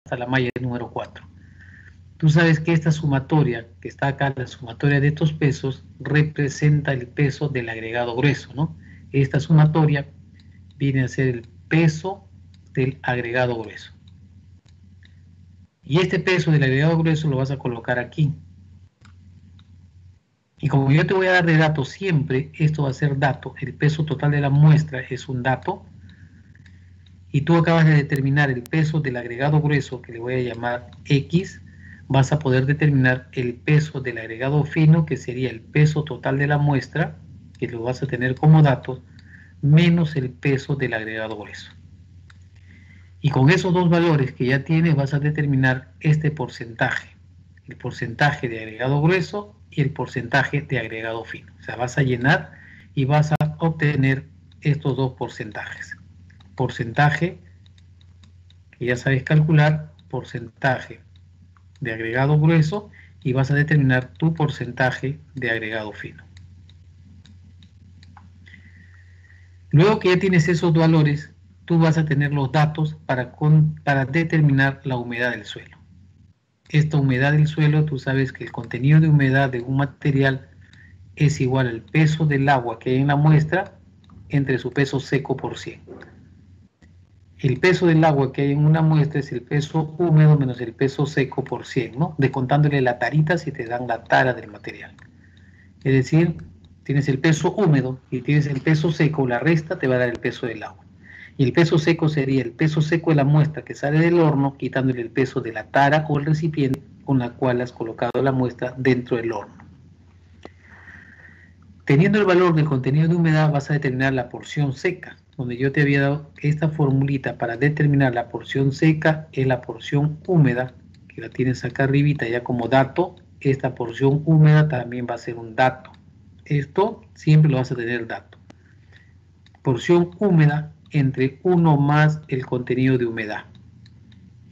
hasta la malla número 4. Tú sabes que esta sumatoria, que está acá, la sumatoria de estos pesos, representa el peso del agregado grueso, ¿no? Esta sumatoria viene a ser el peso del agregado grueso. Y este peso del agregado grueso lo vas a colocar aquí. Y como yo te voy a dar de dato siempre, esto va a ser dato, el peso total de la muestra es un dato, y tú acabas de determinar el peso del agregado grueso, que le voy a llamar X, vas a poder determinar el peso del agregado fino, que sería el peso total de la muestra, que lo vas a tener como dato, menos el peso del agregado grueso. Y con esos dos valores que ya tienes vas a determinar este porcentaje, el porcentaje de agregado grueso y el porcentaje de agregado fino. O sea, vas a llenar y vas a obtener estos dos porcentajes. Porcentaje, que ya sabes calcular, porcentaje de agregado grueso, y vas a determinar tu porcentaje de agregado fino. Luego que ya tienes esos valores, tú vas a tener los datos para determinar la humedad del suelo. Esta humedad del suelo, tú sabes que el contenido de humedad de un material es igual al peso del agua que hay en la muestra entre su peso seco por 100. El peso del agua que hay en una muestra es el peso húmedo menos el peso seco por 100, ¿no? Descontándole la tarita si te dan la tara del material. Es decir, tienes el peso húmedo y tienes el peso seco, la resta te va a dar el peso del agua. Y el peso seco sería el peso seco de la muestra que sale del horno, quitándole el peso de la tara o el recipiente con la cual has colocado la muestra dentro del horno. Teniendo el valor del contenido de humedad, vas a determinar la porción seca, donde yo te había dado esta formulita para determinar la porción seca, es la porción húmeda, que la tienes acá arribita ya como dato. Esta porción húmeda también va a ser un dato. Esto siempre lo vas a tener dato. Porción húmeda entre 1 más el contenido de humedad.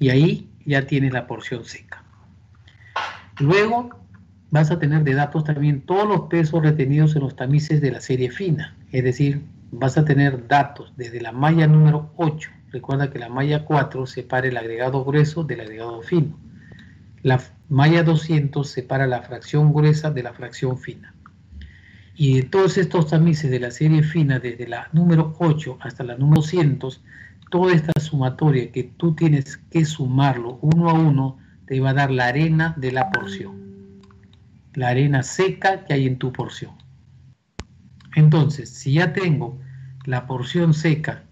Y ahí ya tienes la porción seca. Luego vas a tener de datos también todos los pesos retenidos en los tamices de la serie fina. Es decir, vas a tener datos desde la malla número 8. Recuerda que la malla 4 separa el agregado grueso del agregado fino. La malla 200 separa la fracción gruesa de la fracción fina. Y de todos estos tamices de la serie fina, desde la número 8 hasta la número 200, toda esta sumatoria que tú tienes que sumarlo uno a uno, te va a dar la arena de la porción. La arena seca que hay en tu porción. Entonces, si ya tengo la porción seca,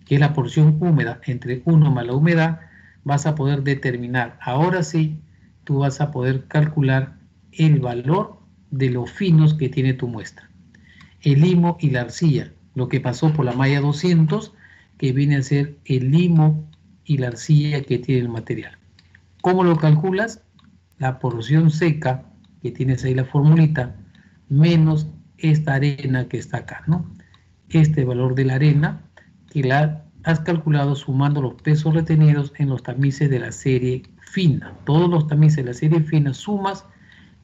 que es la porción húmeda, entre 1 más la humedad, vas a poder determinar, ahora sí, tú vas a poder calcular el valor de los finos que tiene tu muestra. El limo y la arcilla, lo que pasó por la malla 200, que viene a ser el limo y la arcilla que tiene el material. ¿Cómo lo calculas? La porción seca, que tienes ahí la formulita, menos esta arena que está acá, ¿no? Este valor de la arena que la has calculado sumando los pesos retenidos en los tamices de la serie fina. Todos los tamices de la serie fina sumas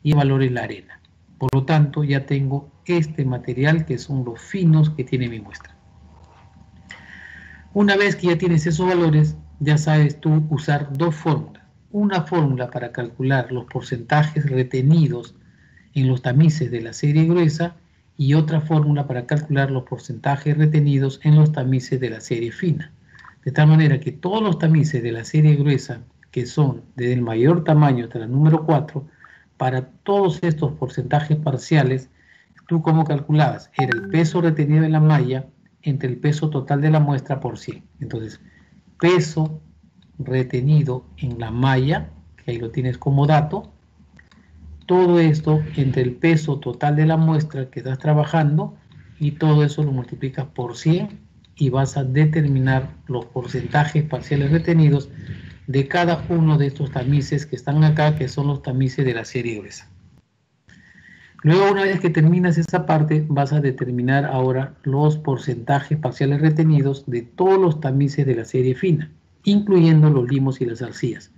y el valor es la arena. Por lo tanto, ya tengo este material que son los finos que tiene mi muestra. Una vez que ya tienes esos valores, ya sabes tú usar dos fórmulas. Una fórmula para calcular los porcentajes retenidos en los tamices de la serie gruesa y otra fórmula para calcular los porcentajes retenidos en los tamices de la serie fina. De tal manera que todos los tamices de la serie gruesa, que son desde el mayor tamaño hasta la número 4, para todos estos porcentajes parciales, ¿tú cómo calculabas? Era el peso retenido en la malla entre el peso total de la muestra por 100. Entonces, peso retenido en la malla, que ahí lo tienes como dato, todo esto entre el peso total de la muestra que estás trabajando, y todo eso lo multiplicas por 100 y vas a determinar los porcentajes parciales retenidos de cada uno de estos tamices que están acá, que son los tamices de la serie gruesa. Luego, una vez que terminas esta parte, vas a determinar ahora los porcentajes parciales retenidos de todos los tamices de la serie fina, incluyendo los limos y las arcillas.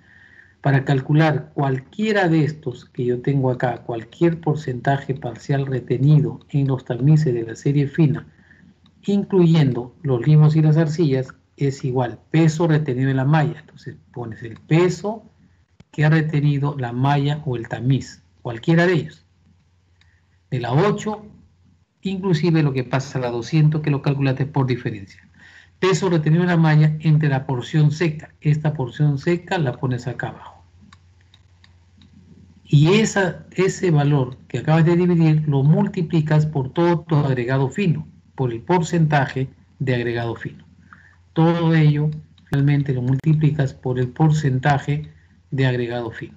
Para calcular cualquiera de estos que yo tengo acá, cualquier porcentaje parcial retenido en los tamices de la serie fina, incluyendo los limos y las arcillas, es igual peso retenido en la malla. Entonces pones el peso que ha retenido la malla o el tamiz, cualquiera de ellos. De la 8, inclusive lo que pasa a la 200, que lo calculaste por diferencia. Peso retenido en la malla entre la porción seca. Esta porción seca la pones acá abajo. Y ese valor que acabas de dividir lo multiplicas por todo tu agregado fino, por el porcentaje de agregado fino. Todo ello finalmente lo multiplicas por el porcentaje de agregado fino.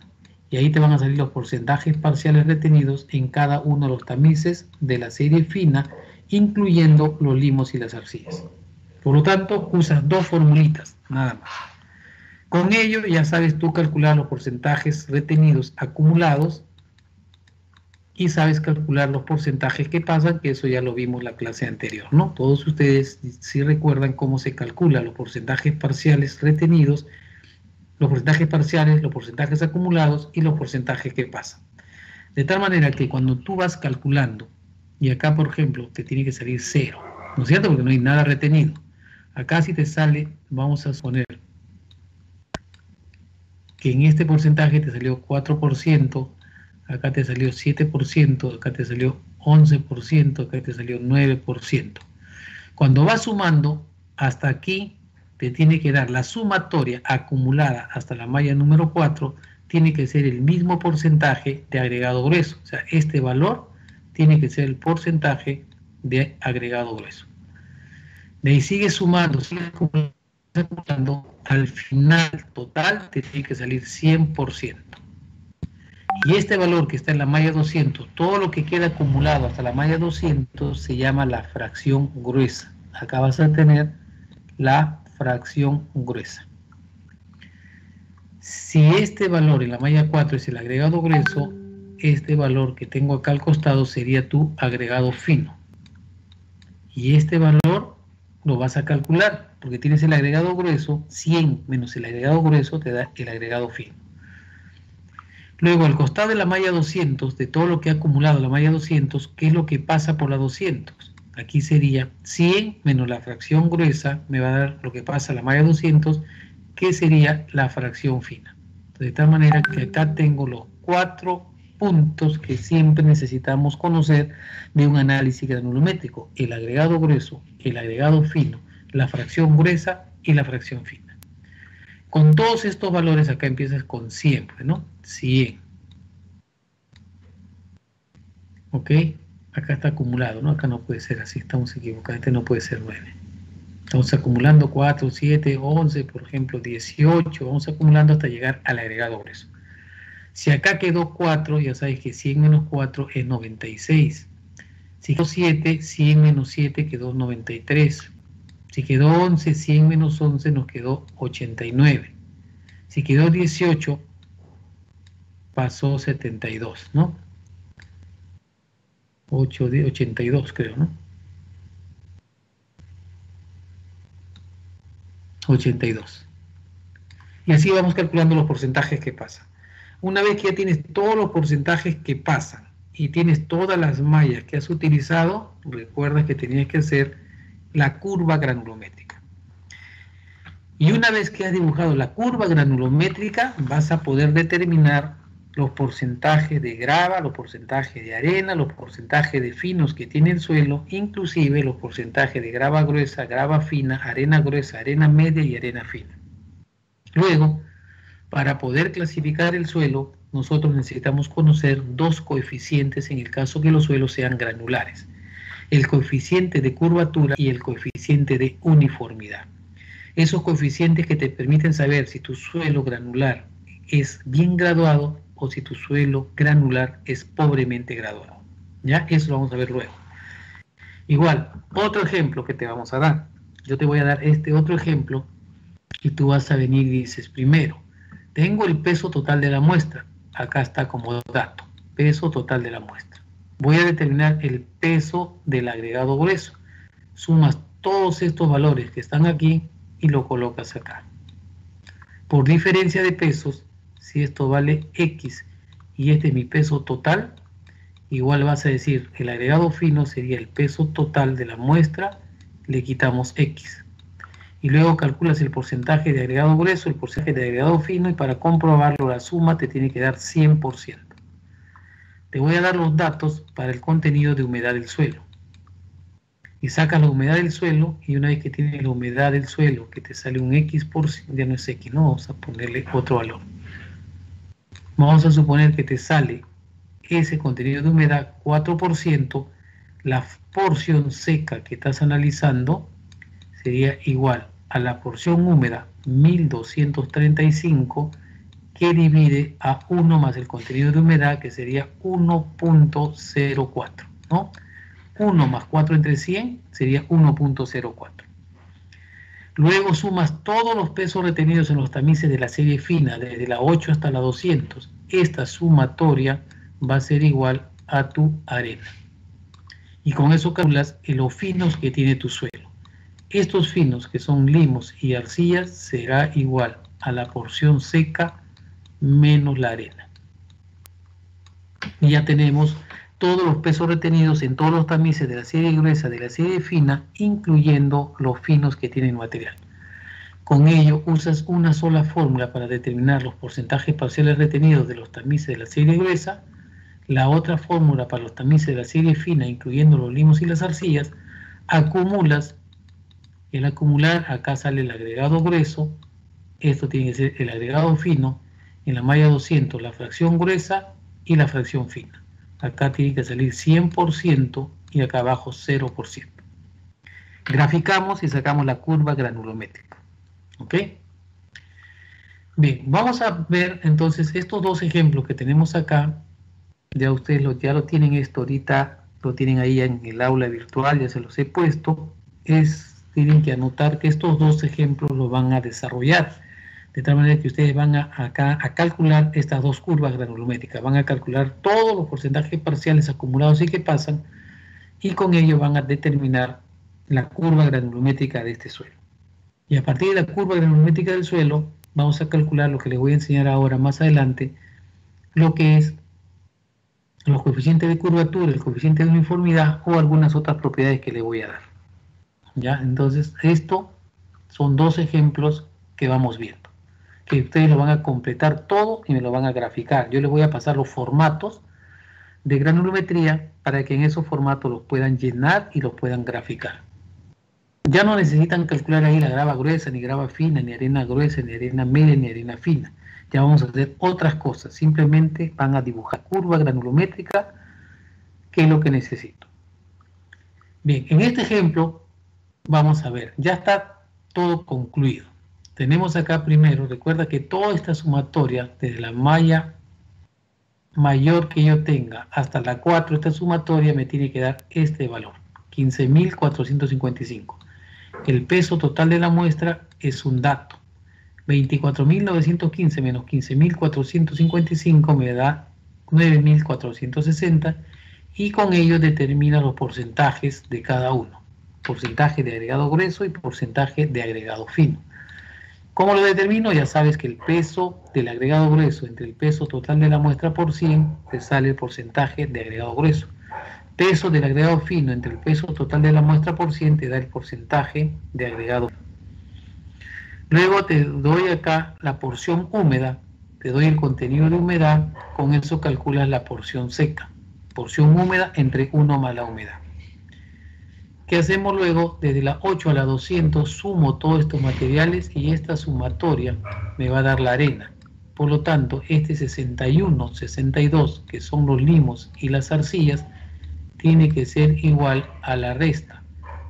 Y ahí te van a salir los porcentajes parciales retenidos en cada uno de los tamices de la serie fina, incluyendo los limos y las arcillas. Por lo tanto, usas dos formulitas, nada más. Con ello ya sabes tú calcular los porcentajes retenidos acumulados y sabes calcular los porcentajes que pasan, que eso ya lo vimos en la clase anterior, ¿no? Todos ustedes sí recuerdan cómo se calculan los porcentajes parciales retenidos, los porcentajes parciales, los porcentajes acumulados y los porcentajes que pasan. De tal manera que cuando tú vas calculando, y acá por ejemplo te tiene que salir 0, ¿no es cierto? Porque no hay nada retenido. Acá si te sale, vamos a poner que en este porcentaje te salió 4%, acá te salió 7%, acá te salió 11%, acá te salió 9%. Cuando vas sumando, hasta aquí te tiene que dar la sumatoria acumulada hasta la malla número 4, tiene que ser el mismo porcentaje de agregado grueso. O sea, este valor tiene que ser el porcentaje de agregado grueso. De ahí sigue sumando, sigue acumulando, al final total te tiene que salir 100%. Y este valor que está en la malla 200, todo lo que queda acumulado hasta la malla 200 se llama la fracción gruesa. Acá vas a tener la fracción gruesa. Si este valor en la malla 4 es el agregado grueso, este valor que tengo acá al costado sería tu agregado fino. Y este valor lo vas a calcular, porque tienes el agregado grueso, 100 menos el agregado grueso te da el agregado fino. Luego, al costado de la malla 200, de todo lo que ha acumulado la malla 200, ¿qué es lo que pasa por la 200? Aquí sería 100 menos la fracción gruesa, me va a dar lo que pasa a la malla 200, que sería la fracción fina. Entonces, de tal manera que acá tengo los 4 puntos que siempre necesitamos conocer de un análisis granulométrico: el agregado grueso, el agregado fino, la fracción gruesa y la fracción fina. Con todos estos valores acá empiezas con siempre, ¿no? 100. ¿Ok? Acá está acumulado, ¿no? Acá no puede ser así, estamos equivocados. Este no puede ser 9. Estamos acumulando 4, 7, 11, por ejemplo, 18. Vamos acumulando hasta llegar al agregado grueso. Si acá quedó 4, ya sabes que 100 menos 4 es 96. Si quedó 7, 100 menos 7 quedó 93. Si quedó 11, 100 menos 11 nos quedó 89. Si quedó 18, pasó 72, ¿no? 82 creo, ¿no? 82. Y así vamos calculando los porcentajes que pasan. Una vez que ya tienes todos los porcentajes que pasan y tienes todas las mallas que has utilizado, recuerda que tenías que hacer la curva granulométrica. Y una vez que has dibujado la curva granulométrica, vas a poder determinar los porcentajes de grava, los porcentajes de arena, los porcentajes de finos que tiene el suelo, inclusive los porcentajes de grava gruesa, grava fina, arena gruesa, arena media y arena fina. Luego, para poder clasificar el suelo, nosotros necesitamos conocer dos coeficientes en el caso que los suelos sean granulares: el coeficiente de curvatura y el coeficiente de uniformidad. Esos coeficientes que te permiten saber si tu suelo granular es bien graduado o si tu suelo granular es pobremente graduado. ¿Ya? Eso lo vamos a ver luego. Igual, otro ejemplo que te vamos a dar. Yo te voy a dar este otro ejemplo y tú vas a venir y dices: primero, tengo el peso total de la muestra. Acá está como dato, peso total de la muestra. Voy a determinar el peso del agregado grueso. Sumas todos estos valores que están aquí y lo colocas acá. Por diferencia de pesos, si esto vale X y este es mi peso total, igual vas a decir el agregado fino sería el peso total de la muestra, le quitamos X. y luego calculas el porcentaje de agregado grueso, el porcentaje de agregado fino, y para comprobarlo la suma te tiene que dar 100%. Te voy a dar los datos para el contenido de humedad del suelo. Y sacas la humedad del suelo, y una vez que tienes la humedad del suelo, que te sale un X%, ya no es X, no, vamos a ponerle otro valor. Vamos a suponer que te sale ese contenido de humedad 4%, la porción seca que estás analizando sería igual a la porción húmeda 1235, que divide a 1 más el contenido de humedad, que sería 1.04, ¿no? 1 más 4 entre 100 sería 1.04. Luego sumas todos los pesos retenidos en los tamices de la serie fina, desde la 8 hasta la 200. Esta sumatoria va a ser igual a tu arena. Y con eso calculas los finos que tiene tu suelo. Estos finos, que son limos y arcillas, será igual a la porción seca menos la arena. Y ya tenemos todos los pesos retenidos en todos los tamices de la serie gruesa, de la serie fina, incluyendo los finos que tienen material. Con ello usas una sola fórmula para determinar los porcentajes parciales retenidos de los tamices de la serie gruesa, la otra fórmula para los tamices de la serie fina, incluyendo los limos y las arcillas. Acumulas. El acumular, acá sale el agregado grueso, esto tiene que ser el agregado fino, en la malla 200 la fracción gruesa y la fracción fina. Acá tiene que salir 100% y acá abajo 0%. Graficamos y sacamos la curva granulométrica. ¿Ok? Bien, vamos a ver entonces estos dos ejemplos que tenemos acá. Ya ustedes ya lo tienen esto ahorita, lo tienen ahí en el aula virtual, ya se los he puesto. Tienen que anotar que estos dos ejemplos los van a desarrollar, de tal manera que ustedes van acá a calcular estas dos curvas granulométricas, van a calcular todos los porcentajes parciales acumulados y que pasan, y con ello van a determinar la curva granulométrica de este suelo. Y a partir de la curva granulométrica del suelo, vamos a calcular lo que les voy a enseñar ahora más adelante, lo que es los coeficientes de curvatura, el coeficiente de uniformidad o algunas otras propiedades que les voy a dar. ¿Ya? Entonces, esto son dos ejemplos que vamos viendo, que ustedes lo van a completar todo y me lo van a graficar. Yo les voy a pasar los formatos de granulometría para que en esos formatos los puedan llenar y los puedan graficar. Ya no necesitan calcular ahí la grava gruesa, ni grava fina, ni arena gruesa, ni arena media, ni arena fina. Ya vamos a hacer otras cosas. Simplemente van a dibujar curva granulométrica, que es lo que necesito. Bien, en este ejemplo vamos a ver, ya está todo concluido. Tenemos acá primero, recuerda que toda esta sumatoria, desde la malla mayor que yo tenga hasta la 4, esta sumatoria me tiene que dar este valor, 15.455. El peso total de la muestra es un dato. 24.915 menos 15.455 me da 9.460, y con ello determina los porcentajes de cada uno. Porcentaje de agregado grueso y porcentaje de agregado fino. ¿Cómo lo determino? Ya sabes que el peso del agregado grueso entre el peso total de la muestra por 100 te sale el porcentaje de agregado grueso. Peso del agregado fino entre el peso total de la muestra por 100 te da el porcentaje de agregado fino. Luego te doy acá la porción húmeda, te doy el contenido de humedad, con eso calculas la porción seca. Porción húmeda entre 1 más la humedad. ¿Qué hacemos luego? Desde la 8 a la 200 sumo todos estos materiales y esta sumatoria me va a dar la arena. Por lo tanto, este 61, 62, que son los limos y las arcillas, tiene que ser igual a la resta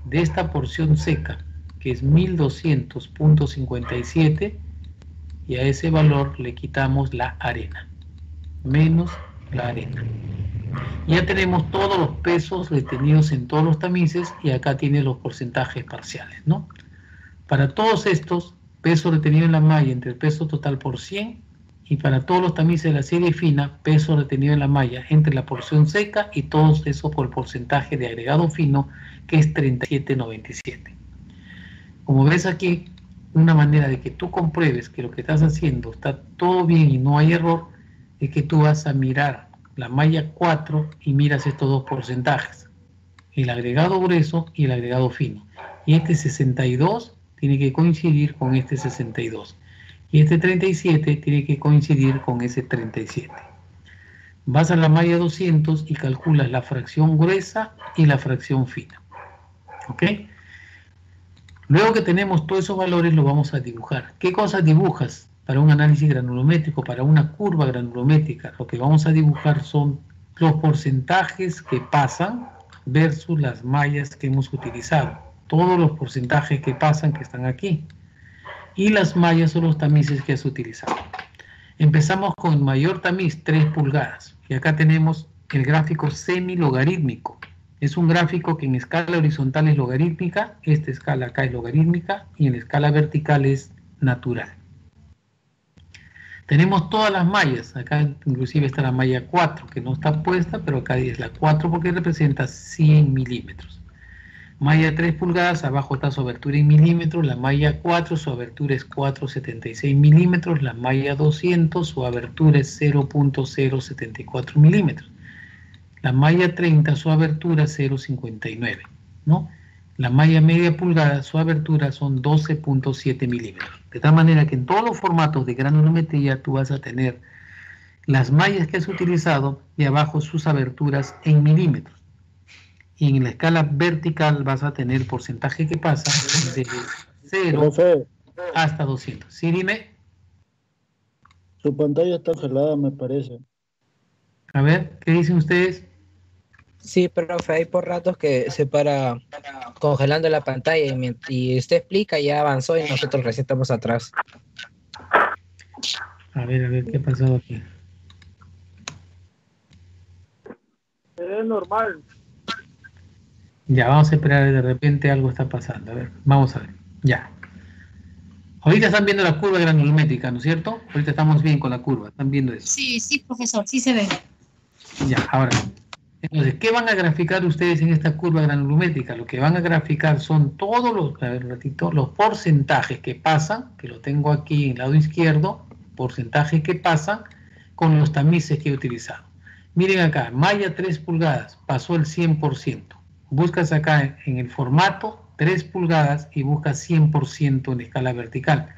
de esta porción seca, que es 1200.57, y a ese valor le quitamos la arena, menos la arena. Ya tenemos todos los pesos retenidos en todos los tamices y acá tiene los porcentajes parciales, ¿no? Para todos estos, peso retenido en la malla entre el peso total por 100, y para todos los tamices de la serie fina, peso retenido en la malla entre la porción seca y todo eso por porcentaje de agregado fino, que es 37,97. Como ves aquí, una manera de que tú compruebes que lo que estás haciendo está todo bien y no hay error, es que tú vas a mirar la malla 4 y miras estos dos porcentajes, el agregado grueso y el agregado fino. Y este 62 tiene que coincidir con este 62. Y este 37 tiene que coincidir con ese 37. Vas a la malla 200 y calculas la fracción gruesa y la fracción fina. ¿Ok? Luego que tenemos todos esos valores, los vamos a dibujar. ¿Qué cosas dibujas para un análisis granulométrico, para una curva granulométrica? Lo que vamos a dibujar son los porcentajes que pasan versus las mallas que hemos utilizado. Todos los porcentajes que pasan que están aquí. Y las mallas son los tamices que has utilizado. Empezamos con el mayor tamiz, 3 pulgadas. Y acá tenemos el gráfico semilogarítmico. Es un gráfico que en escala horizontal es logarítmica, esta escala acá es logarítmica y en la escala vertical es natural. Tenemos todas las mallas, acá inclusive está la malla 4 que no está puesta, pero acá es la 4 porque representa 100 milímetros. Malla 3 pulgadas, abajo está su abertura en milímetros, la malla 4 su abertura es 4,76 milímetros, la malla 200 su abertura es 0,074 milímetros. La malla 30 su abertura 0,59, ¿no? La malla media pulgada su abertura son 12,7 milímetros. De tal manera que en todos los formatos de granulometría tú vas a tener las mallas que has utilizado y abajo sus aberturas en milímetros. Y en la escala vertical vas a tener porcentaje que pasa de 0 hasta 200. ¿Sí, dime? Su pantalla está gelada, me parece. A ver, ¿qué dicen ustedes? Sí, profe, hay por ratos que se para congelando la pantalla y usted explica, ya avanzó y nosotros recién estamos atrás. A ver, ¿qué ha pasado aquí? Es normal. Ya, vamos a esperar, de repente algo está pasando. A ver, vamos a ver. Ya. Ahorita están viendo la curva granulométrica, ¿no es cierto? Ahorita estamos bien con la curva, ¿están viendo eso? Sí, sí, profesor, sí se ve. Ya, ahora. Entonces, ¿qué van a graficar ustedes en esta curva granulométrica? Lo que van a graficar son todos los, a ver, un ratito, los porcentajes que pasan, que lo tengo aquí en el lado izquierdo, porcentajes que pasan con los tamices que he utilizado. Miren acá, malla 3 pulgadas, pasó el 100%. Buscas acá en el formato 3 pulgadas y buscas 100% en escala vertical.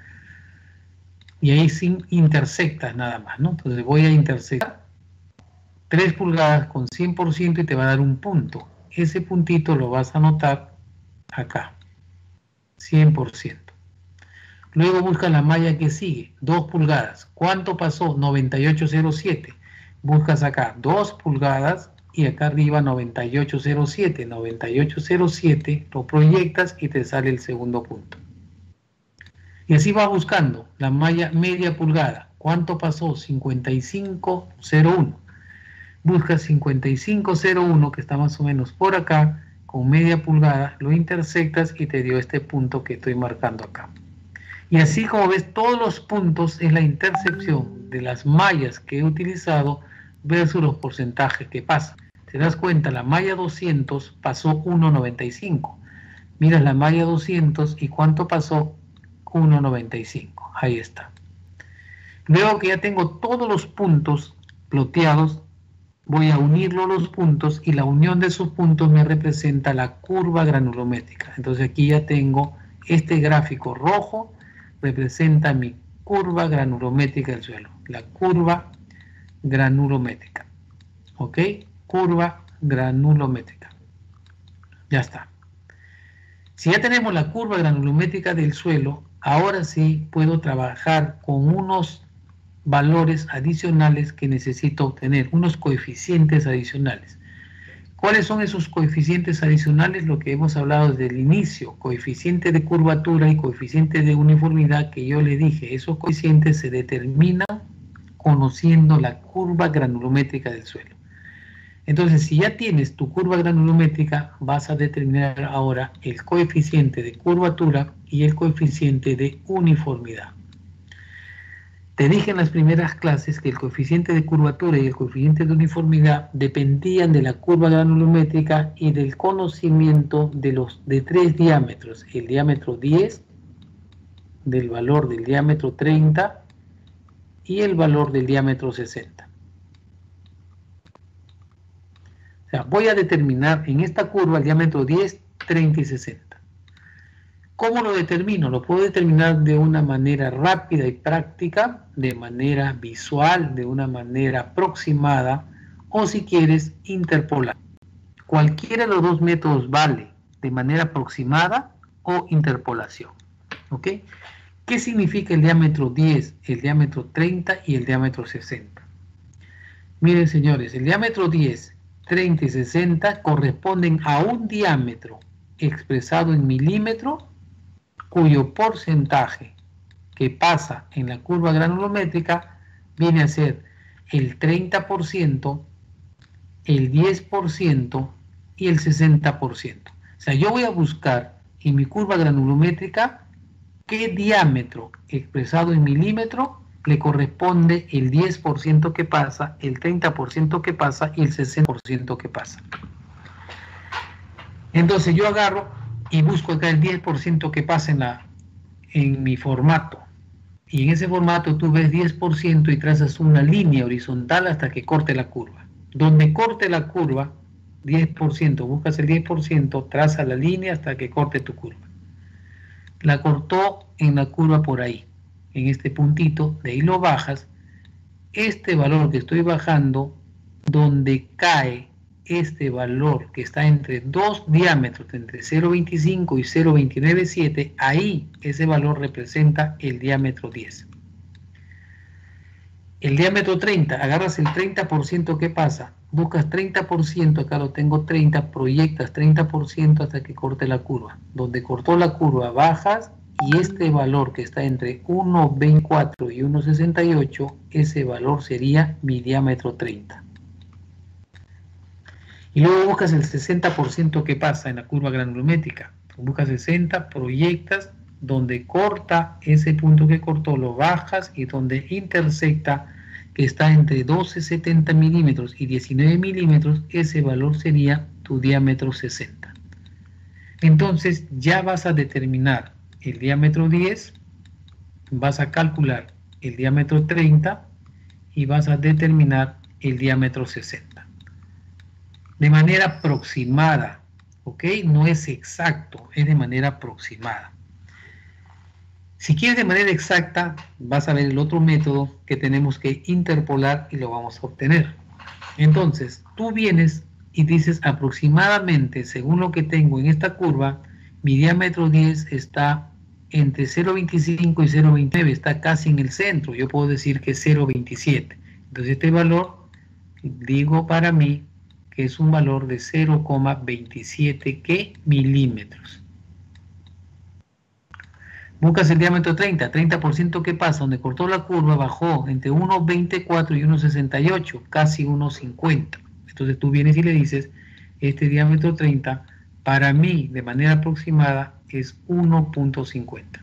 Y ahí sin intersectas nada más, ¿no? Entonces voy a intersectar 3 pulgadas con 100% y te va a dar un punto. Ese puntito lo vas a anotar acá, 100%. Luego busca la malla que sigue, 2 pulgadas. ¿Cuánto pasó? 98,07. Buscas acá 2 pulgadas y acá arriba 98,07. 98,07 lo proyectas y te sale el segundo punto. Y así va buscando la malla media pulgada. ¿Cuánto pasó? 55,01. Busca 55,01 que está más o menos por acá con media pulgada, lo intersectas y te dio este punto que estoy marcando acá. Y así como ves, todos los puntos es la intersección de las mallas que he utilizado versus los porcentajes que pasan. Te das cuenta, la malla 200 pasó 1,95. Miras la malla 200 y ¿cuánto pasó? 1,95. Ahí está. Luego que ya tengo todos los puntos ploteados, voy a unirlo los puntos y la unión de esos puntos me representa la curva granulométrica. Entonces aquí ya tengo este gráfico rojo, representa mi curva granulométrica del suelo. La curva granulométrica. ¿Ok? Curva granulométrica. Ya está. Si ya tenemos la curva granulométrica del suelo, ahora sí puedo trabajar con unos valores adicionales que necesito obtener, unos coeficientes adicionales. ¿Cuáles son esos coeficientes adicionales? Lo que hemos hablado desde el inicio, coeficiente de curvatura y coeficiente de uniformidad, que yo le dije, esos coeficientes se determinan conociendo la curva granulométrica del suelo. Entonces, si ya tienes tu curva granulométrica, vas a determinar ahora el coeficiente de curvatura y el coeficiente de uniformidad. Te dije en las primeras clases que el coeficiente de curvatura y el coeficiente de uniformidad dependían de la curva granulométrica y del conocimiento de 3 diámetros, el diámetro 10, del valor del diámetro 30 y el valor del diámetro 60. O sea, voy a determinar en esta curva el diámetro 10, 30 y 60. ¿Cómo lo determino? Lo puedo determinar de una manera rápida y práctica, de manera visual, de una manera aproximada, o si quieres, interpolar. Cualquiera de los dos métodos vale, de manera aproximada o interpolación. ¿Ok? ¿Qué significa el diámetro 10, el diámetro 30 y el diámetro 60? Miren, señores, el diámetro 10, 30 y 60 corresponden a un diámetro expresado en milímetro, cuyo porcentaje que pasa en la curva granulométrica viene a ser el 30%, el 10% y el 60%. O sea, yo voy a buscar en mi curva granulométrica qué diámetro expresado en milímetro le corresponde el 10% que pasa, el 30% que pasa y el 60% que pasa. Entonces yo agarro y busco acá el 10% que pasa en mi formato. Y en ese formato tú ves 10% y trazas una línea horizontal hasta que corte la curva. Donde corte la curva, 10%, buscas el 10%, traza la línea hasta que corte tu curva. La cortó en la curva por ahí, en este puntito, de ahí lo bajas. Este valor que estoy bajando, donde cae este valor que está entre dos diámetros, entre 0,25 y 0,297, ahí ese valor representa el diámetro 10. El diámetro 30, agarras el 30% que pasa, buscas 30%, acá lo tengo 30, proyectas 30% hasta que corte la curva. Donde cortó la curva bajas y este valor que está entre 1,24 y 1,68, ese valor sería mi diámetro 30. Y luego buscas el 60% que pasa en la curva granulométrica. Buscas 60, proyectas, donde corta ese punto que cortó, lo bajas y donde intersecta, que está entre 12,70 milímetros y 19 milímetros, ese valor sería tu diámetro 60. Entonces ya vas a determinar el diámetro 10, vas a calcular el diámetro 30 y vas a determinar el diámetro 60. De manera aproximada, ¿ok? No es exacto, es de manera aproximada. Si quieres de manera exacta, vas a ver el otro método que tenemos que interpolar y lo vamos a obtener. Entonces, tú vienes y dices aproximadamente, según lo que tengo en esta curva, mi diámetro 10 está entre 0,25 y 0,29, está casi en el centro. Yo puedo decir que es 0,27. Entonces, este valor, digo para mí, que es un valor de 0,27 milímetros. Buscas el diámetro 30, 30% que pasa, donde cortó la curva, bajó entre 1,24 y 1,68, casi 1,50. Entonces tú vienes y le dices, este diámetro 30, para mí, de manera aproximada, es 1,50.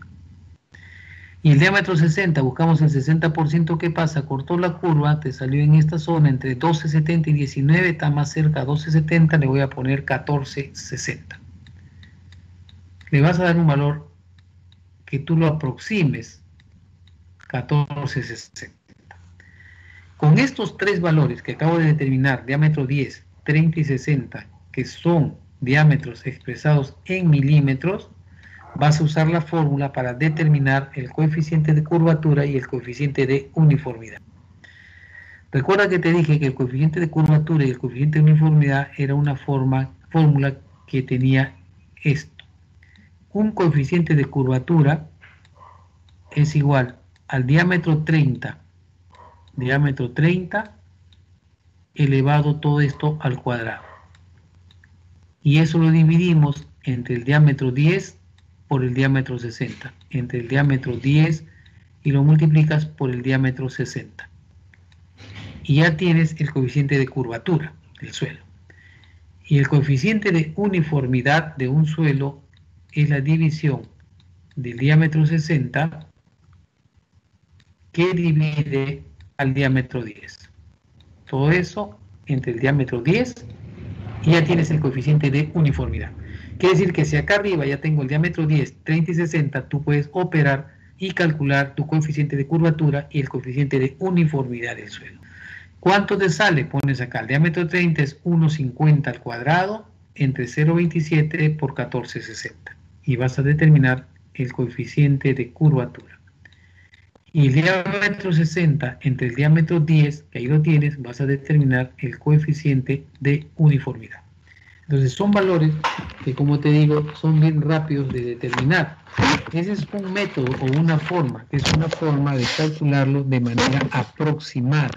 Y el diámetro 60, buscamos el 60% que pasa, cortó la curva, te salió en esta zona entre 12,70 y 19, está más cerca a 12,70, le voy a poner 14,60. Le vas a dar un valor que tú lo aproximes, 14,60. Con estos tres valores que acabo de determinar, diámetro 10, 30 y 60, que son diámetros expresados en milímetros, vas a usar la fórmula para determinar el coeficiente de curvatura y el coeficiente de uniformidad. Recuerda que te dije que el coeficiente de curvatura y el coeficiente de uniformidad era una fórmula que tenía esto. Un coeficiente de curvatura es igual al diámetro 30 elevado todo esto al cuadrado. Y eso lo dividimos entre el diámetro 10 por el diámetro 60. Entre el diámetro 10 y lo multiplicas por el diámetro 60. Y ya tienes el coeficiente de curvatura del suelo. Y el coeficiente de uniformidad de un suelo es la división del diámetro 60 que divide al diámetro 10. Todo eso entre el diámetro 10 y ya tienes el coeficiente de uniformidad. Quiere decir que si acá arriba ya tengo el diámetro 10, 30 y 60, tú puedes operar y calcular tu coeficiente de curvatura y el coeficiente de uniformidad del suelo. ¿Cuánto te sale? Pones acá, el diámetro 30 es 1,50 al cuadrado entre 0,27 por 14,60. y vas a determinar el coeficiente de curvatura. Y el diámetro 60 entre el diámetro 10, que ahí lo tienes, vas a determinar el coeficiente de uniformidad. Entonces son valores que, como te digo, son bien rápidos de determinar. Ese es un método o una forma, es una forma de calcularlo de manera aproximada.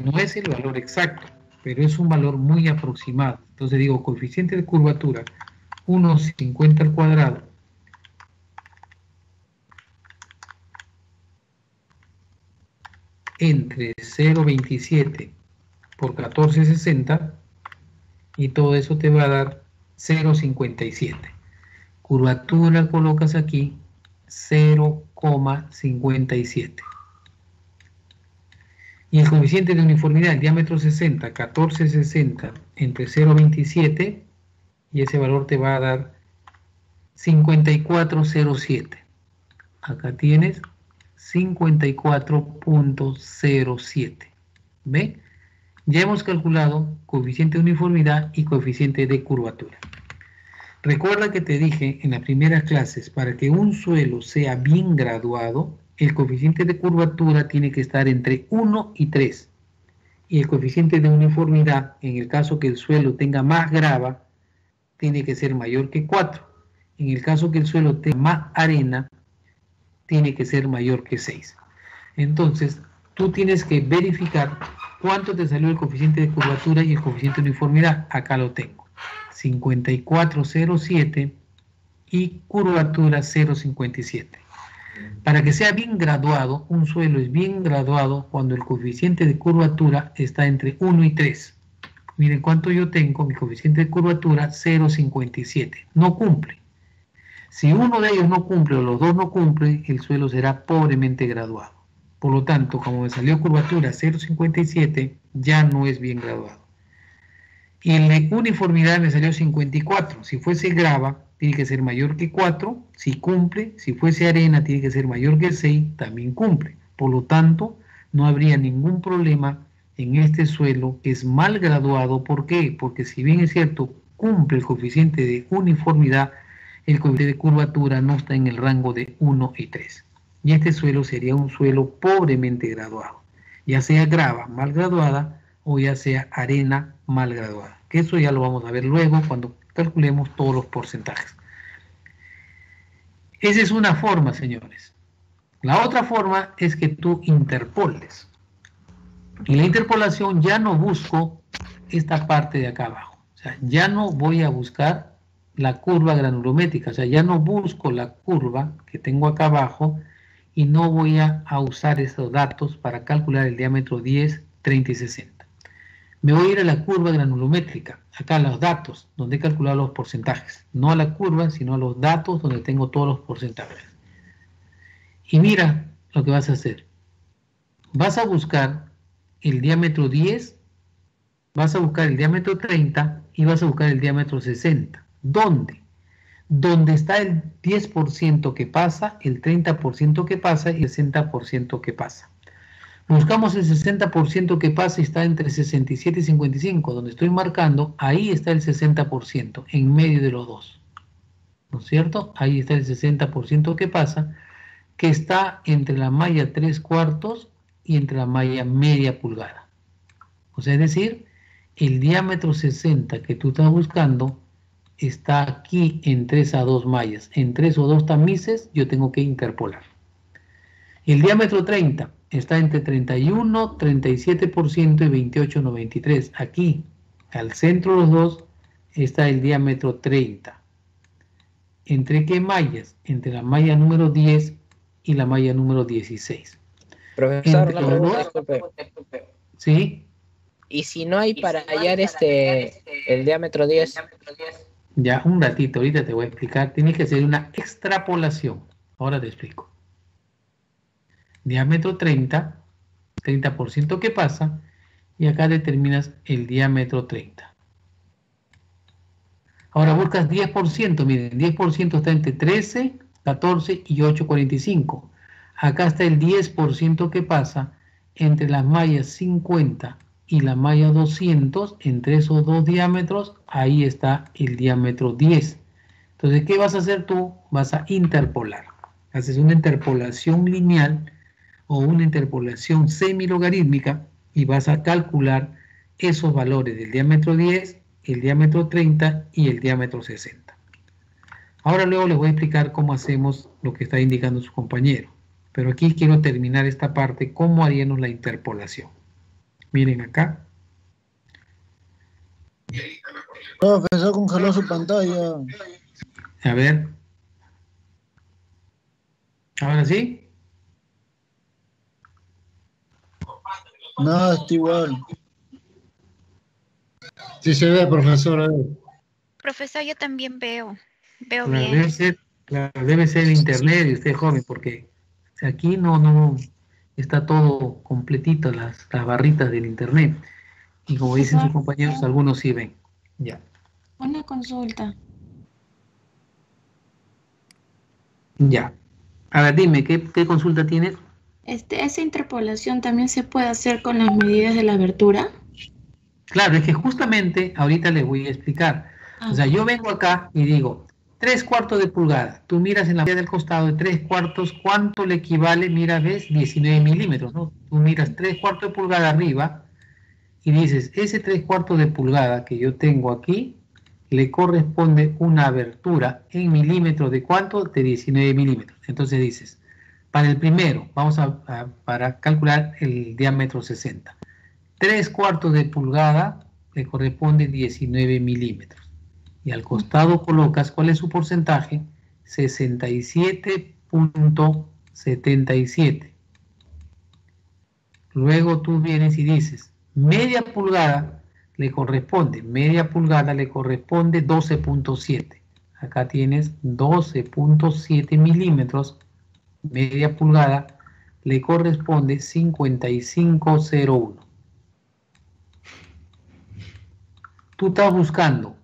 No es el valor exacto, pero es un valor muy aproximado. Entonces digo, coeficiente de curvatura 1,50 al cuadrado entre 0,27 por 14,60 y todo eso te va a dar 0,57. Curvatura colocas aquí 0,57. Y el coeficiente de uniformidad, el diámetro 60, 14,60 entre 0,27, y ese valor te va a dar 54,07. Acá tienes 54,07. ¿Ve? Ya hemos calculado coeficiente de uniformidad y coeficiente de curvatura. Recuerda que te dije en las primeras clases, para que un suelo sea bien graduado, el coeficiente de curvatura tiene que estar entre 1 y 3. Y el coeficiente de uniformidad, en el caso que el suelo tenga más grava, tiene que ser mayor que 4. En el caso que el suelo tenga más arena, tiene que ser mayor que 6. Entonces, tú tienes que verificar cuánto te salió el coeficiente de curvatura y el coeficiente de uniformidad. Acá lo tengo. 54,07 y curvatura 0,57. Para que sea bien graduado, un suelo es bien graduado cuando el coeficiente de curvatura está entre 1 y 3. Miren cuánto yo tengo, mi coeficiente de curvatura 0,57. No cumple. Si uno de ellos no cumple o los dos no cumplen, el suelo será pobremente graduado. Por lo tanto, como me salió curvatura 0,57, ya no es bien graduado. Y en la uniformidad me salió 54. Si fuese grava, tiene que ser mayor que 4, si cumple. Si fuese arena, tiene que ser mayor que 6, también cumple. Por lo tanto, no habría ningún problema en este suelo que es mal graduado. ¿Por qué? Porque si bien es cierto, cumple el coeficiente de uniformidad, el coeficiente de curvatura no está en el rango de 1 y 3. Y este suelo sería un suelo pobremente graduado, ya sea grava mal graduada o ya sea arena mal graduada, que eso ya lo vamos a ver luego cuando calculemos todos los porcentajes. Esa es una forma, señores. La otra forma es que tú interpoles. Y la interpolación ya no busco esta parte de acá abajo. O sea, ya no voy a buscar la curva granulométrica. O sea, ya no busco la curva que tengo acá abajo y no voy a usar estos datos para calcular el diámetro 10, 30 y 60. Me voy a ir a la curva granulométrica, acá a los datos, donde he calculado los porcentajes. No a la curva, sino a los datos donde tengo todos los porcentajes. Y mira lo que vas a hacer. Vas a buscar el diámetro 10, vas a buscar el diámetro 30 y vas a buscar el diámetro 60. ¿Dónde? Donde está el 10% que pasa, el 30% que pasa y el 60% que pasa. Buscamos el 60% que pasa y está entre 67 y 55, donde estoy marcando, ahí está el 60%, en medio de los dos. ¿No es cierto? Ahí está el 60% que pasa, que está entre la malla 3/4 y entre la malla media pulgada. O sea, es decir, el diámetro 60 que tú estás buscando está aquí en 3 a 2 mallas. En 3 o 2 tamices yo tengo que interpolar. El diámetro 30 está entre 31, 37% y 28, 93. Aquí, al centro de los dos, está el diámetro 30. ¿Entre qué mallas? Entre la malla número 10 y la malla número 16. Profesor, Entre los dos, ¿sí? ¿Y si no hay para hallar el diámetro 10? Ya, un ratito, ahorita te voy a explicar. Tienes que hacer una extrapolación. Ahora te explico. Diámetro 30, 30% que pasa, y acá determinas el diámetro 30. Ahora buscas 10%, miren, 10% está entre 13, 14 y 8,45. Acá está el 10% que pasa entre las mallas 50 y la malla 200, entre esos dos diámetros, ahí está el diámetro 10. Entonces, ¿qué vas a hacer tú? Vas a interpolar. Haces una interpolación lineal o una interpolación semilogarítmica y vas a calcular esos valores del diámetro 10, el diámetro 30 y el diámetro 60. Ahora luego les voy a explicar cómo hacemos lo que está indicando su compañero. Pero aquí quiero terminar esta parte, cómo haríamos la interpolación. Miren acá. Profesor, congeló su pantalla. A ver. ¿Ahora sí? Nada, está igual. Sí se ve, profesor. Profesor, yo también veo Claro, bien. debe ser el internet de usted, joven, porque aquí no está todo completito, las barritas del internet. Y como dicen sus compañeros, algunos sí ven. Ya. Una consulta. Ya. A ver, dime, ¿qué consulta tienes? ¿Esa interpolación también se puede hacer con las medidas de la abertura? Claro, es que justamente ahorita les voy a explicar. O sea, yo vengo acá y digo, 3/4 de pulgada. Tú miras en la medida del costado de 3/4, ¿cuánto le equivale? Mira, ves, 19 milímetros, ¿no? Tú miras 3/4 de pulgada arriba y dices, ese 3/4 de pulgada que yo tengo aquí, le corresponde una abertura en milímetros de ¿cuánto? De 19 milímetros. Entonces dices, para el primero, vamos para calcular el diámetro 60. 3/4 de pulgada le corresponde 19 milímetros. Y al costado colocas, ¿cuál es su porcentaje? 67.77. Luego tú vienes y dices, media pulgada le corresponde 12.7. Acá tienes 12.7 milímetros, media pulgada, le corresponde 55.01. Tú estás buscando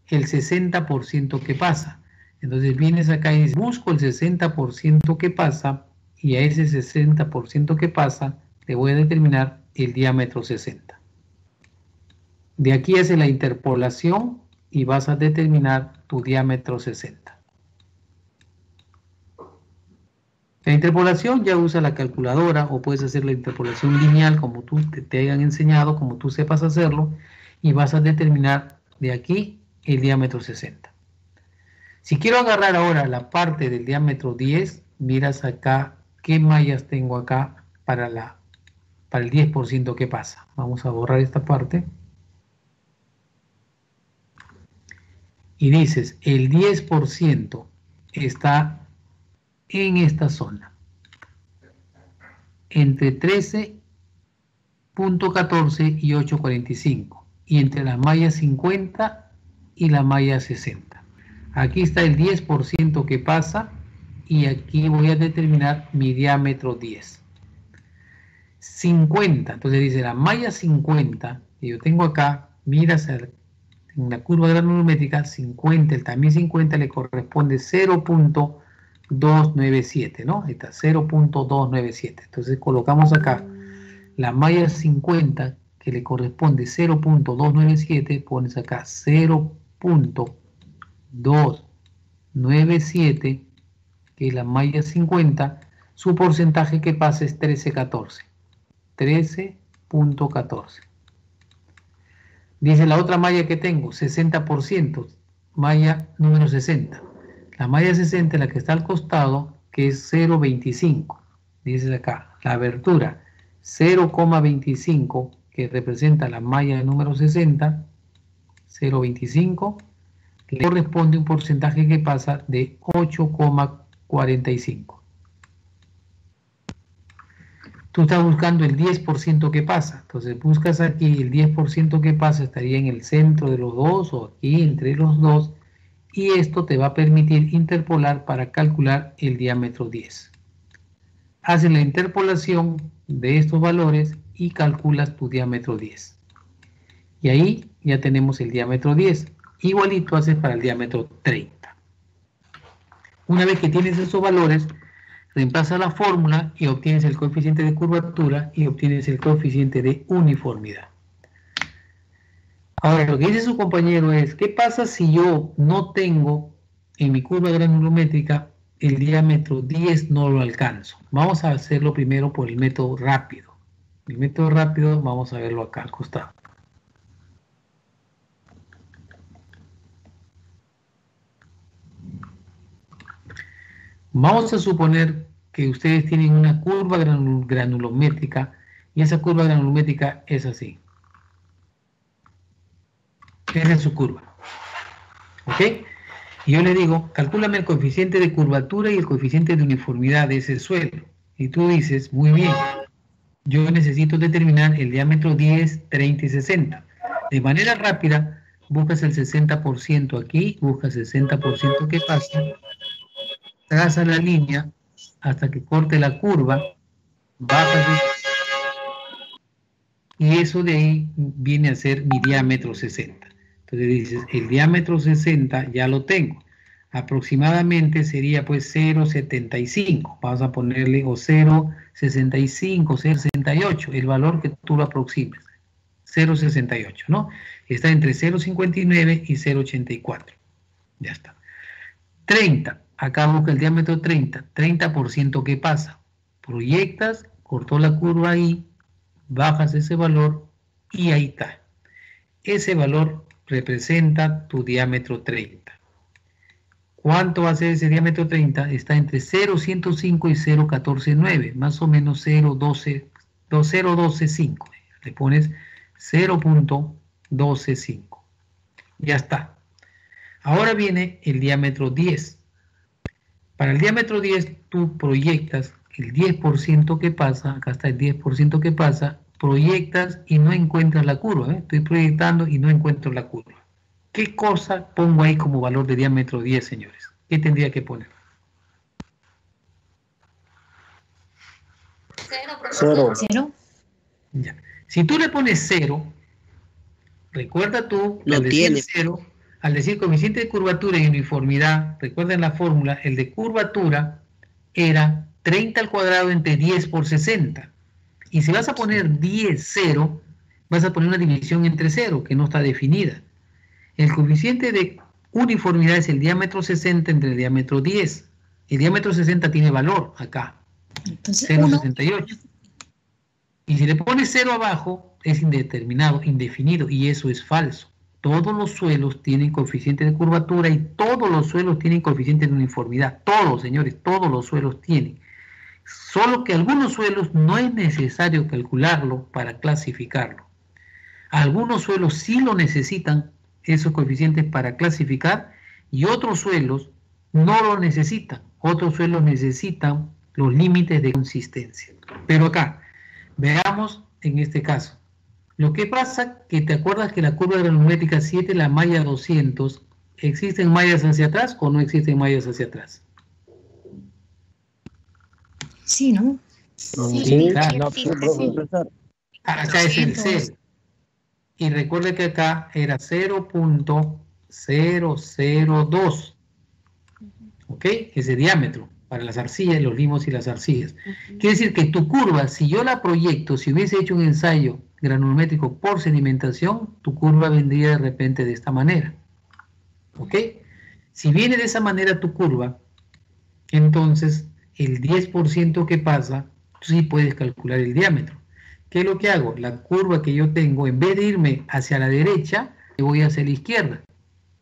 el 60% que pasa. Entonces vienes acá y dices, busco el 60% que pasa, y a ese 60% que pasa le voy a determinar el diámetro 60. De aquí hace la interpolación y vas a determinar tu diámetro 60. La interpolación ya usa la calculadora, o puedes hacer la interpolación lineal como tú te hayan enseñado, como tú sepas hacerlo, y vas a determinar de aquí el diámetro 60. Si quiero agarrar ahora la parte del diámetro 10, miras acá qué mallas tengo acá para el 10% que pasa. Vamos a borrar esta parte. Y dices, el 10% está en esta zona, entre 13.14 y 8.45, y entre la malla 50 y la malla 60. Aquí está el 10% que pasa, y aquí voy a determinar mi diámetro 10. 50, entonces dice la malla 50, que yo tengo acá, miras en la curva granulométrica, 50, el también 50 le corresponde 0.297, ¿no? Ahí está, 0.297. Entonces colocamos acá la malla 50, que le corresponde 0.297, pones acá 0.297, que es la malla 50, su porcentaje que pasa es 13.14. 13.14. Dice la otra malla que tengo, 60%, malla número 60. La malla 60 es la que está al costado, que es 0.25. Dice acá, la abertura 0,25, que representa la malla número 60, 0.25, le corresponde un porcentaje que pasa de 8,45. Tú estás buscando el 10% que pasa, entonces buscas aquí el 10% que pasa, estaría en el centro de los dos o aquí entre los dos, y esto te va a permitir interpolar para calcular el diámetro 10. Haces la interpolación de estos valores y calculas tu diámetro 10. Y ahí ya tenemos el diámetro 10. Igualito haces para el diámetro 30. Una vez que tienes esos valores, reemplaza la fórmula y obtienes el coeficiente de curvatura y obtienes el coeficiente de uniformidad. Ahora, lo que dice su compañero es, ¿qué pasa si yo no tengo en mi curva granulométrica el diámetro 10 no lo alcanzo. Vamos a hacerlo primero por el método rápido. El método rápido vamos a verlo acá al costado. Vamos a suponer que ustedes tienen una curva granulométrica y esa curva granulométrica es así. Esa es su curva. ¿Ok? Y yo le digo, calcúlame el coeficiente de curvatura y el coeficiente de uniformidad de ese suelo. Y tú dices, muy bien, yo necesito determinar el diámetro 10, 30 y 60. De manera rápida, buscas el 60% aquí, buscas el 60% que pasa, traza la línea hasta que corte la curva, bajas y eso de ahí viene a ser mi diámetro 60. Entonces dices, el diámetro 60 ya lo tengo. Aproximadamente sería pues 0,75. Vamos a ponerle o 0,65, 0,68, el valor que tú lo aproximes. 0,68, ¿no? Está entre 0,59 y 0,84. Ya está. 30. Acá busca el diámetro 30. 30%, ¿qué pasa? Proyectas, cortó la curva ahí, bajas ese valor y ahí está. Ese valor representa tu diámetro 30. ¿Cuánto va a ser ese diámetro 30? Está entre 0,105 y 0,149, más o menos 0,125. Le pones 0,125. Ya está. Ahora viene el diámetro 10. Para el diámetro 10 tú proyectas el 10% que pasa, acá está el 10% que pasa, proyectas y no encuentras la curva. Estoy proyectando y no encuentro la curva. ¿Qué cosa pongo ahí como valor de diámetro 10, señores? ¿Qué tendría que poner? 0. Ya. Si tú le pones 0, recuerda tú, al decir 0, al decir coeficiente de curvatura y uniformidad, recuerden la fórmula, el de curvatura era 30 al cuadrado entre 10 por 60. Y si vas a poner 10, 0, vas a poner una división entre 0, que no está definida. El coeficiente de uniformidad es el diámetro 60 entre el diámetro 10. El diámetro 60 tiene valor acá, 0,68. Y si le pones 0 abajo, es indeterminado, indefinido, y eso es falso. Todos los suelos tienen coeficiente de curvatura y todos los suelos tienen coeficiente de uniformidad. Todos, señores, todos los suelos tienen. Solo que algunos suelos no es necesario calcularlo para clasificarlo. Algunos suelos sí lo necesitan, esos coeficientes, para clasificar, y otros suelos no lo necesitan. Otros suelos necesitan los límites de consistencia. Pero acá, veamos en este caso. Lo que pasa que te acuerdas que la curva granulométrica 7, la malla 200, ¿existen mallas hacia atrás o no existen mallas hacia atrás? Sí, ¿no? Sí, claro. Sí, profesor. Acá es el 0. Y recuerde que acá era 0,002. ¿Ok? Ese diámetro para las arcillas, los limos y las arcillas. Quiere decir que tu curva, si yo la proyecto, si hubiese hecho un ensayo granulométrico por sedimentación, tu curva vendría de repente de esta manera. ¿Ok? Si viene de esa manera tu curva, entonces el 10% que pasa, sí puedes calcular el diámetro. ¿Qué es lo que hago? La curva que yo tengo, en vez de irme hacia la derecha, me voy hacia la izquierda.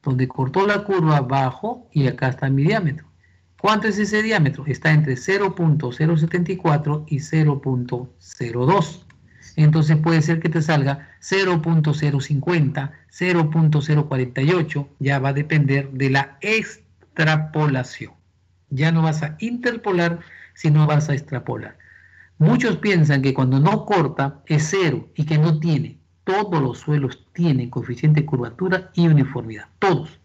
Donde cortó la curva, bajo y acá está mi diámetro. ¿Cuánto es ese diámetro? Está entre 0,074 y 0,02. Entonces puede ser que te salga 0,050, 0,048. Ya va a depender de la extrapolación. Ya no vas a interpolar, sino vas a extrapolar. Muchos piensan que cuando no corta es 0 y que no tiene. Todos los suelos tienen coeficiente de curvatura y uniformidad. Todos.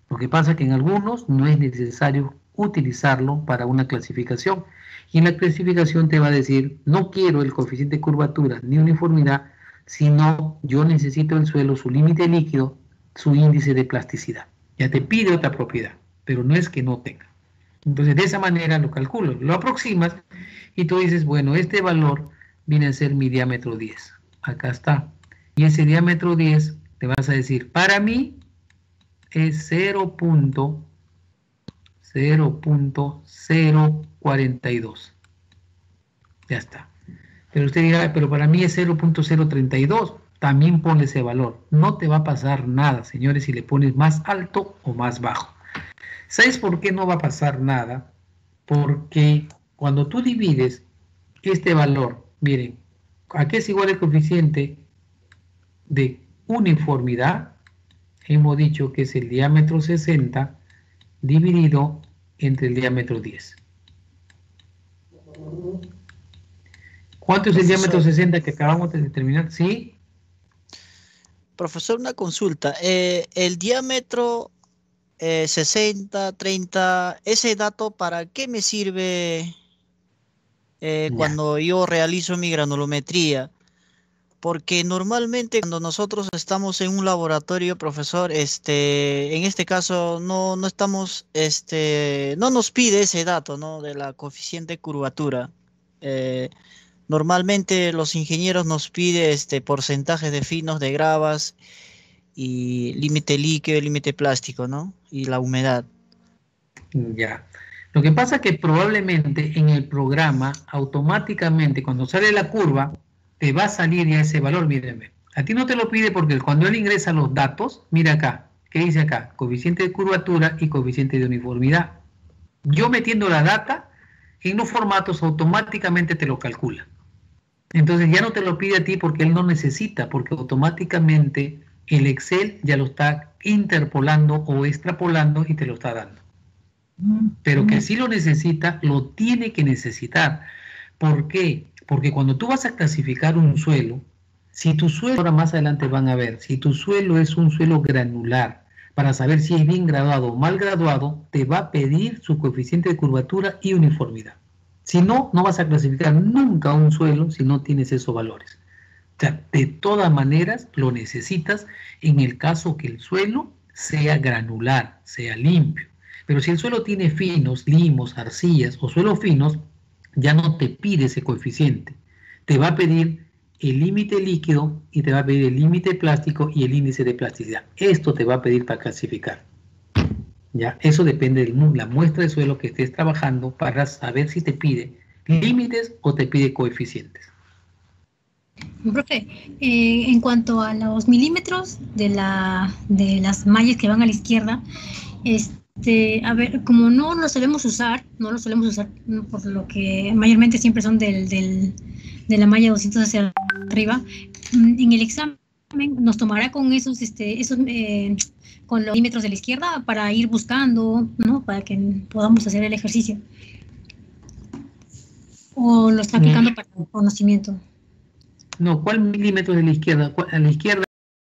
Lo que pasa es que en algunos no es necesario utilizarlo para una clasificación. Y en la clasificación te va a decir, no quiero el coeficiente de curvatura ni uniformidad, sino yo necesito el suelo, su límite líquido, su índice de plasticidad. Ya te pide otra propiedad, pero no es que no tenga. Entonces de esa manera lo calculo, lo aproximas y tú dices, bueno, este valor viene a ser mi diámetro 10. Acá está. Y ese diámetro 10 te vas a decir, para mí es 0,002. 0.042. Ya está. Pero usted dirá, pero para mí es 0.032. También ponle ese valor. No te va a pasar nada, señores, si le pones más alto o más bajo. ¿Sabes por qué no va a pasar nada? Porque cuando tú divides este valor, miren, ¿a qué es igual el coeficiente de uniformidad? Hemos dicho que es el diámetro 60 dividido entre el diámetro 10. ¿Cuánto es el diámetro 60 que acabamos de determinar? ¿Sí? Profesor, una consulta. El diámetro 60, 30, ¿ese dato para qué me sirve cuando yo realizo mi granulometría? Porque normalmente cuando nosotros estamos en un laboratorio, profesor, en este caso no estamos, no nos pide ese dato, ¿no? De la coeficiente de curvatura. Normalmente los ingenieros nos piden porcentajes de finos de gravas y límite líquido, límite plástico, ¿no? Y la humedad. Ya. Lo que pasa es que probablemente en el programa, automáticamente, cuando sale la curva, te va a salir ya ese valor, mírenme. A ti no te lo pide porque cuando él ingresa los datos, mira acá, ¿qué dice acá? Coeficiente de curvatura y coeficiente de uniformidad. Yo metiendo la data, en los formatos automáticamente te lo calcula. Entonces ya no te lo pide a ti porque él no necesita, porque automáticamente el Excel ya lo está interpolando o extrapolando y te lo está dando. Pero que si lo necesita, lo tiene que necesitar. ¿Por qué? Porque cuando tú vas a clasificar un suelo, si tu suelo, ahora más adelante van a ver, si tu suelo es un suelo granular, para saber si es bien graduado o mal graduado, te va a pedir su coeficiente de curvatura y uniformidad. Si no, no vas a clasificar nunca un suelo si no tienes esos valores. O sea, de todas maneras lo necesitas en el caso que el suelo sea granular, sea limpio. Pero si el suelo tiene finos, limos, arcillas o suelos finos, ya no te pide ese coeficiente. Te va a pedir el límite líquido y te va a pedir el límite plástico y el índice de plasticidad. Esto te va a pedir para clasificar. ¿Ya? Eso depende de la muestra de suelo que estés trabajando para saber si te pide límites o te pide coeficientes. Profe, en cuanto a los milímetros de las mallas que van a la izquierda, a ver, como no lo solemos usar por lo que mayormente siempre son de la malla 200 hacia arriba, en el examen nos tomará con esos con los milímetros de la izquierda para ir buscando, ¿no? Para que podamos hacer el ejercicio. ¿O lo está aplicando para el conocimiento? No, ¿cuál milímetro de la izquierda? A la izquierda